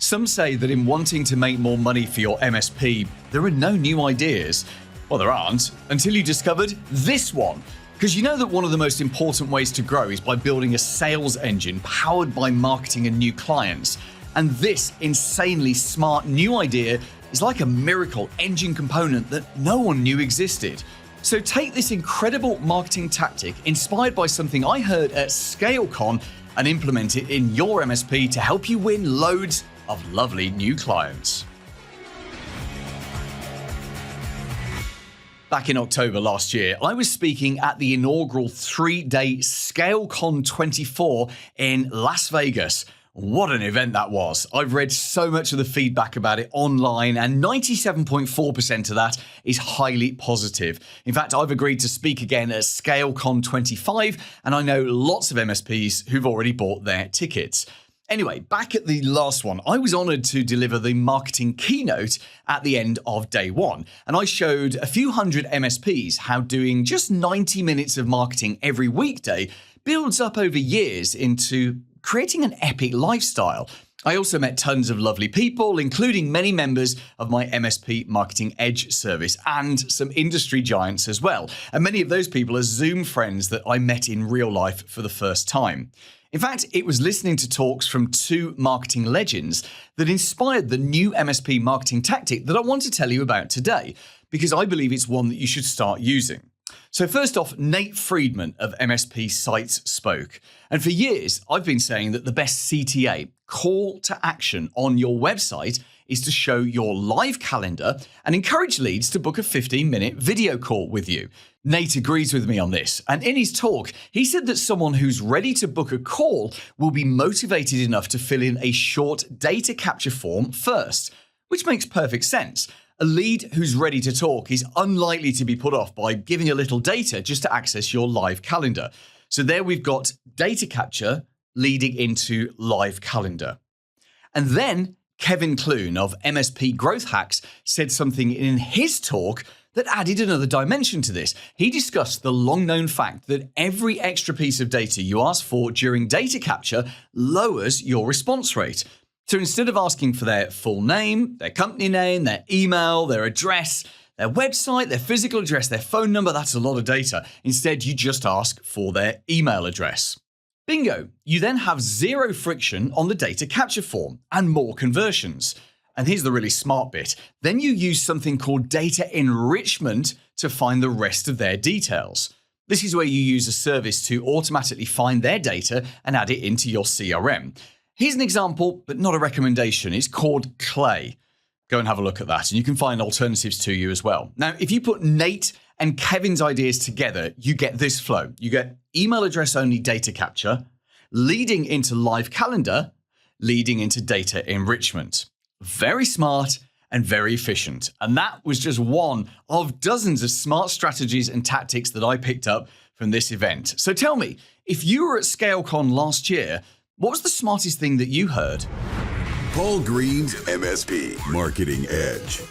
Some say that in wanting to make more money for your MSP, there are no new ideas. Well, there aren't, until you discovered this one. Because you know that one of the most important ways to grow is by building a sales engine powered by marketing and new clients. And this insanely smart new idea is like a miracle engine component that no one knew existed. So take this incredible marketing tactic inspired by something I heard at ScaleCon and implement it in your MSP to help you win loads of lovely new clients. Back in October last year, I was speaking at the inaugural 3-day ScaleCon 24 in Las Vegas. What an event that was. I've read so much of the feedback about it online, and 97.4% of that is highly positive. In fact, I've agreed to speak again at ScaleCon 25, and I know lots of MSPs who've already bought their tickets. Anyway, back at the last one, I was honored to deliver the marketing keynote at the end of day one. And I showed a few hundred MSPs how doing just 90 minutes of marketing every weekday builds up over years into creating an epic lifestyle. I also met tons of lovely people, including many members of my MSP Marketing Edge service and some industry giants as well. And many of those people are Zoom friends that I met in real life for the first time. In fact, it was listening to talks from two marketing legends that inspired the new MSP marketing tactic that I want to tell you about today, because I believe it's one that you should start using. So first off, Nate Friedman of MSP Sites spoke. And for years, I've been saying that the best CTA, call to action, on your website is to show your live calendar and encourage leads to book a 15-minute video call with you. Nate agrees with me on this, and in his talk, he said that someone who's ready to book a call will be motivated enough to fill in a short data capture form first, which makes perfect sense. A lead who's ready to talk is unlikely to be put off by giving a little data just to access your live calendar. So there we've got data capture leading into live calendar. And then Kevin Clune of MSP Growth Hacks said something in his talk that added another dimension to this. He discussed the long-known fact that every extra piece of data you ask for during data capture lowers your response rate. So instead of asking for their full name, their company name, their email, their address, their website, their physical address, their phone number, that's a lot of data. Instead, you just ask for their email address. Bingo! You then have zero friction on the data capture form and more conversions. And here's the really smart bit. Then you use something called data enrichment to find the rest of their details. This is where you use a service to automatically find their data and add it into your CRM. Here's an example, but not a recommendation. It's called Clay. Go and have a look at that, and you can find alternatives to you as well. Now, if you put Nate and Kevin's ideas together, you get this flow. You get email address only data capture, leading into live calendar, leading into data enrichment. Very smart and very efficient. And that was just one of dozens of smart strategies and tactics that I picked up from this event. So tell me, if you were at ScaleCon last year, what was the smartest thing that you heard? Paul Green's MSP Marketing Edge.